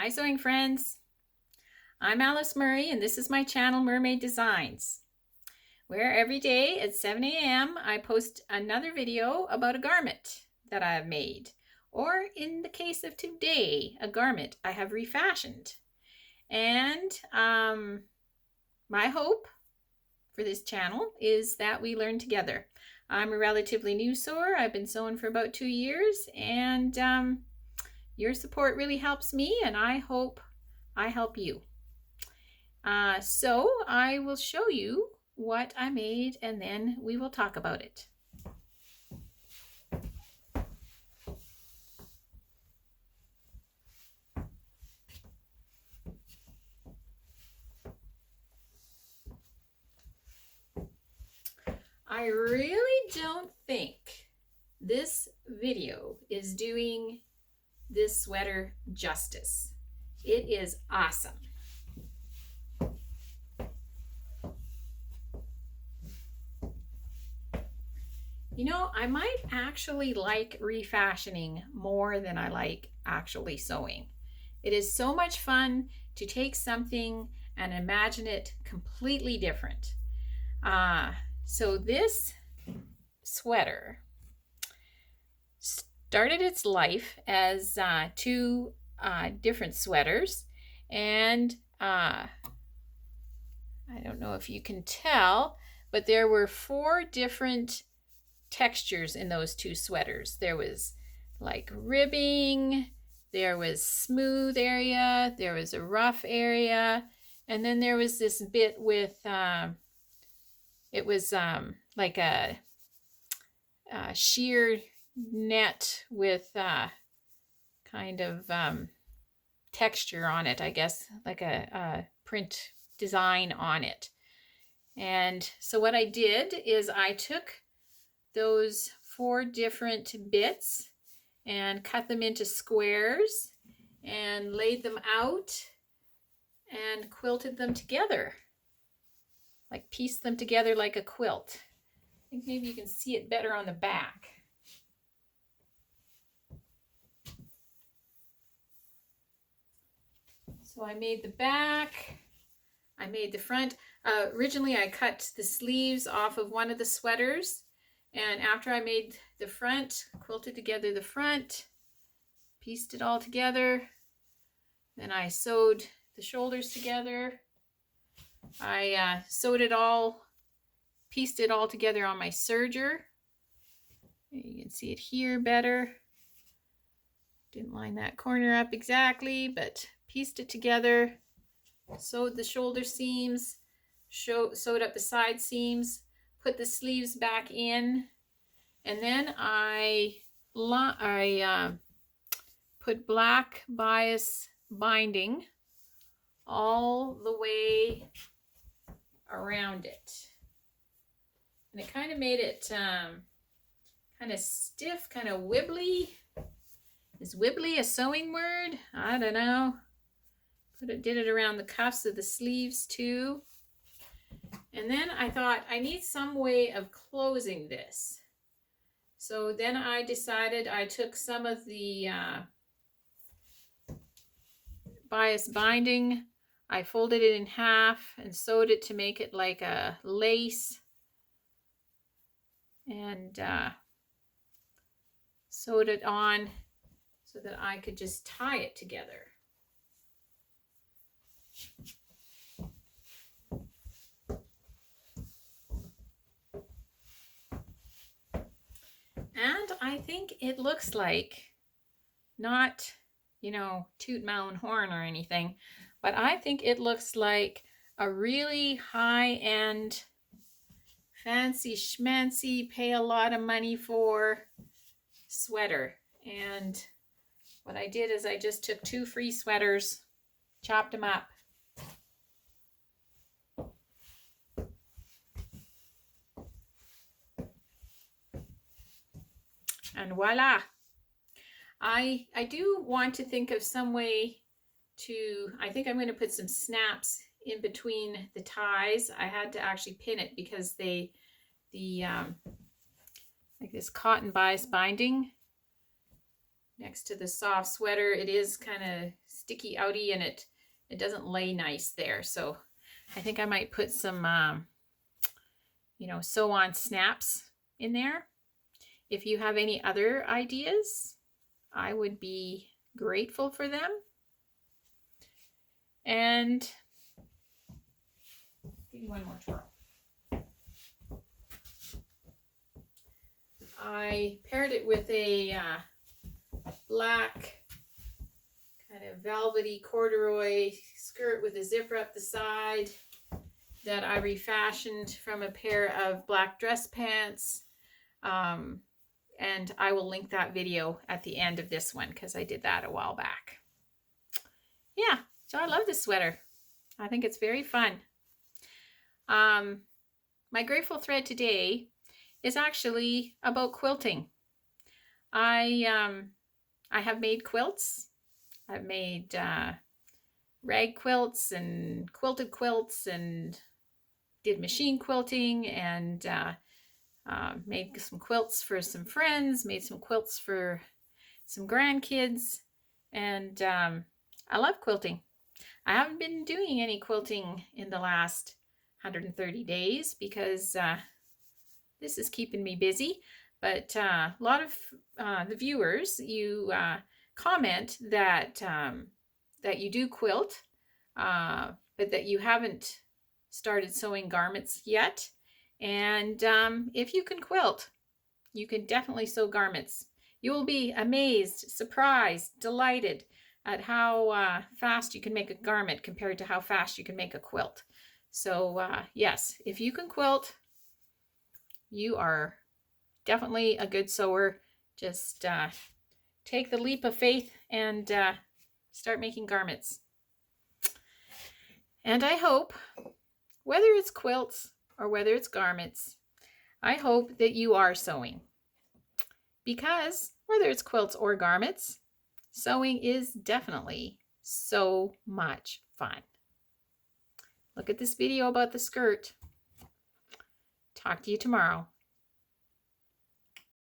Hi sewing friends, I'm Alice Murray and this is my channel Murr-Made Designs, where every day at 7 a.m. I post another video about a garment that I have made, or in the case of today, a garment I have refashioned. And my hope for this channel is that we learn together. I'm a relatively new sewer. I've been sewing for about 2 years, and your support really helps me, and I hope I help you. So I will show you what I made, and then we will talk about it. I really don't think this video is doing this sweater justice. It is awesome. You know, I might actually like refashioning more than I like actually sewing. It is so much fun to take something and imagine it completely different. So this sweater started its life as two different sweaters, and I don't know if you can tell, but there were 4 different textures in those 2 sweaters. There was like ribbing, there was smooth area, there was a rough area, and then there was this bit with it was like a sheer net with kind of texture on it, I guess, like a print design on it. And so what I did is I took those 4 different bits and cut them into squares and laid them out and quilted them together, like pieced them together like a quilt. I think maybe you can see it better on the back. So I made the back, I made the front. Originally I cut the sleeves off of one of the sweaters, and after I made the front, quilted together the front, pieced it all together, then I sewed the shoulders together. I sewed it all, pieced it all together on my serger. You can see it here better. Didn't line that corner up exactly, but pieced it together, sewed the shoulder seams, sewed up the side seams, put the sleeves back in, and then I put black bias binding all the way around it. And it kind of made it kind of stiff, kind of wibbly. Is wibbly a sewing word? I don't know. Did it around the cuffs of the sleeves too. And then I thought I need some way of closing this. So then I decided I took some of the bias binding, I folded it in half and sewed it to make it like a lace, and sewed it on so that I could just tie it together. And I think it looks like, not, you know, toot my own horn or anything, but I think it looks like a really high-end, fancy schmancy, pay a lot of money for sweater. And what I did is I just took 2 free sweaters, chopped them up, and voila. I do want to think of some way to, I think I'm going to put some snaps in between the ties. I had to actually pin it because like this cotton bias binding next to the soft sweater, it is kind of sticky outy and it doesn't lay nice there. So I think I might put some, you know, sew on snaps in there. If you have any other ideas, I would be grateful for them. And give me one more twirl. I paired it with a black kind of velvety corduroy skirt with a zipper up the side that I refashioned from a pair of black dress pants. And I will link that video at the end of this one because I did that a while back. Yeah, so I love this sweater. I think it's very fun. My grateful thread today is actually about quilting. I have made quilts. I've made rag quilts and quilted quilts and did machine quilting and made some quilts for some friends, made some quilts for some grandkids, and I love quilting. I haven't been doing any quilting in the last 130 days because this is keeping me busy, but a lot of the viewers, you comment that that you do quilt, but that you haven't started sewing garments yet. And if you can quilt, you can definitely sew garments. You will be amazed, surprised, delighted at how fast you can make a garment compared to how fast you can make a quilt. So yes, if you can quilt, you are definitely a good sewer. Just take the leap of faith and start making garments. And I hope, whether it's quilts or whether it's garments, I hope that you are sewing. Because whether it's quilts or garments, sewing is definitely so much fun. Look at this video about the skirt. Talk to you tomorrow.